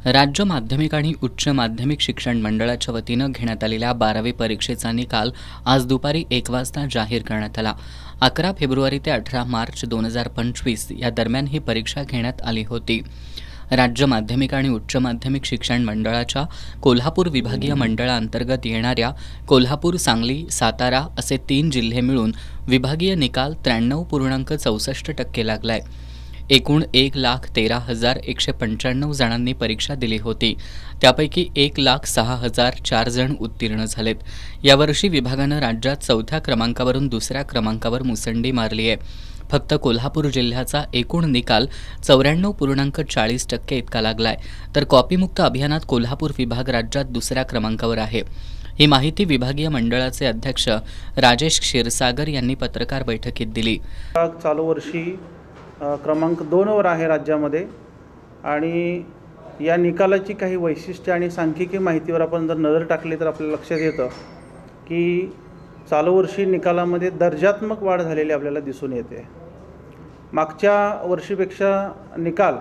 राज्य माध्यमिक आणि उच्च माध्यमिक शिक्षण मंडळाच्या वतीनं घेण्यात आलेल्या 12वी परीक्षेचा निकाल आज दुपारी 1 वाजता जाहीर करण्यात आला। 11 फेब्रुवारी ते 18 मार्च 2025 या दरम्यान ही परीक्षा घेण्यात आली होती। राज्य माध्यमिक आणि उच्च माध्यमिक शिक्षण मंडळाच्या कोल्हापूर विभागीय मंडळाअंतर्गत येणाऱ्या कोल्हापूर, सांगली, सातारा असे 3 जिल्हे मिळून विभागीय निकाल 93.64% लागलाय। एकूण 1,13,195 जणांनी परीक्षा दिली होती। त्यापैकी 1,06,004 जण उत्तीर्ण झालेत। यावर्षी विभागानं राज्यात 4थ्या क्रमांकावरून 2ऱ्या क्रमांकावर मुसंडी मारली आहे। फक्त कोल्हापूर जिल्ह्याचा एकूण निकाल 94.40% इतका लागलाय, तर कॉपीमुक्त अभियानात कोल्हापूर विभाग राज्यात 2ऱ्या क्रमांकावर आहे। ही माहिती विभागीय मंडळाचे अध्यक्ष राजेश क्षीरसागर यांनी पत्रकार बैठकीत दिली। चालू वर्षी क्रमांक 2 वर आहे राज्यामध्ये आणि या निकालाची काही वैशिष्ट्ये आणि सांख्यिकी माहितीवर आपण जर नजर टाकली तर आपल्याला लक्षात येतं की चालू वर्षी निकालामध्ये दर्जात्मक वाढ झालेली आपल्याला दिसून येते। मागच्या वर्षीपेक्षा निकाल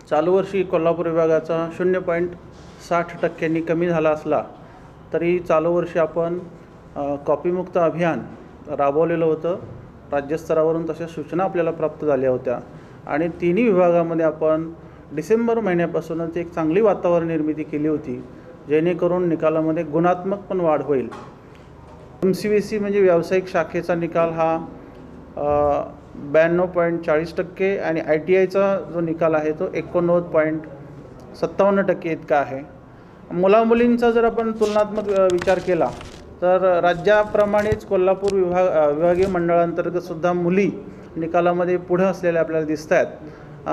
चालू वर्षी कोल्हापूर विभागाचा 0.60% कमी झाला असला तरी चालू वर्षी आपण कॉपीमुक्त अभियान राबवलेलं होतं। राज्यस्तरावरून तशा सूचना आपल्याला प्राप्त झाल्या होत्या आणि तिन्ही विभागामध्ये आपण डिसेंबर महिन्यापासूनच एक चांगली वातावरण निर्मिती केली होती, जेणेकरून निकालामध्ये गुणात्मक पण वाढ होईल। MCVC म्हणजे व्यावसायिक शाखेचा निकाल हा 92.40% आणि ITIचा जो निकाल आहे तो 89.57% इतका आहे। मुलामुलींचा जर आपण तुलनात्मक विचार केला तर राज्याप्रमाणेच कोल्हापूर विभागीय मंडळांतर्गत सुद्धा मुली निकालामध्ये पुढे असलेल्या आपल्याला दिसत आहेत।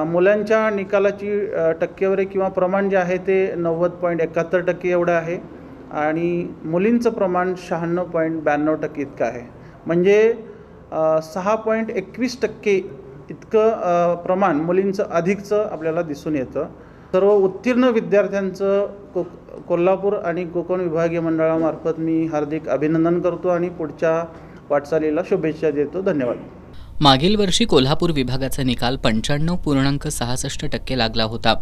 मुलांच्या निकालाची टक्केवारी किंवा प्रमाण जे आहे ते 90.71% एवढं आहे आणि मुलींचं प्रमाण 96.92% इतकं आहे। म्हणजे 6.21% इतकं प्रमाण मुलींचं अधिकचं आपल्याला दिसून येतं। सर्व उत्तीर्ण विद्यार्थ्यांचं कोल्हापूर आणि कोकण विभागीय मंडळामार्फत मी हार्दिक अभिनंदन करतो आणि पुढच्या वाटचालीला शुभेच्छा देतो। धन्यवाद। मागील वर्षी कोल्हापूर विभागाचा निकाल 95.66% लागला होता।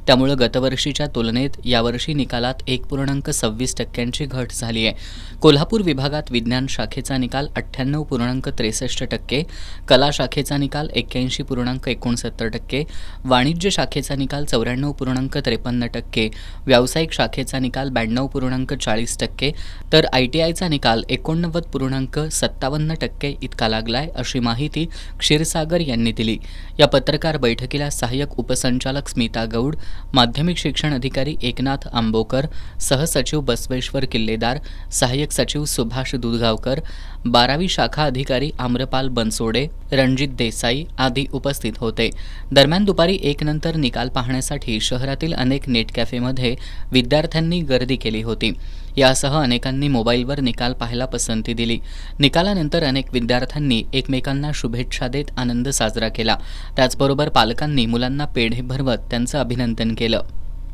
त्यामुळे गतवर्षीच्या तुलनेत यावर्षी निकालात 1.26% घट झाली आहे। कोल्हापूर विभागात विज्ञान शाखेचा निकाल 98.63%, कला शाखेचा निकाल 81.69%, वाणिज्य शाखेचा निकाल 94.53%, व्यावसायिक शाखेचा निकाल 92.40%, तर ITIचा निकाल 89.57% इतका लागलाय, अशी माहिती क्षीरसागर यांनी दिली। या पत्रकार बैठकीला सहाय्यक उपसंचालक स्मिता गौड, माध्यमिक शिक्षण अधिकारी एकनाथ आंबोकर, सहसचिव बसवेश्वर किल्लेदार, सहाय्यक सचिव सुभाष दुधगावकर, 12वी शाखा अधिकारी आम्रपाल बनसोडे, रणजित देसाई आदी उपस्थित होते। दरम्यान दुपारी 1 नंतर निकाल पाहण्यासाठी शहरातील अनेक नेट कॅफेमध्ये विद्यार्थ्यांनी गर्दी केली होती। यासह अनेकांनी मोबाईलवर निकाल पाहायला पसंती दिली। निकालानंतर अनेक विद्यार्थ्यांनी एकमेकांना शुभेच्छा देत आनंद साजरा केला। त्याचबरोबर पालकांनी मुलांना पेढे भरवत त्यांचं अभिनंदन केलं।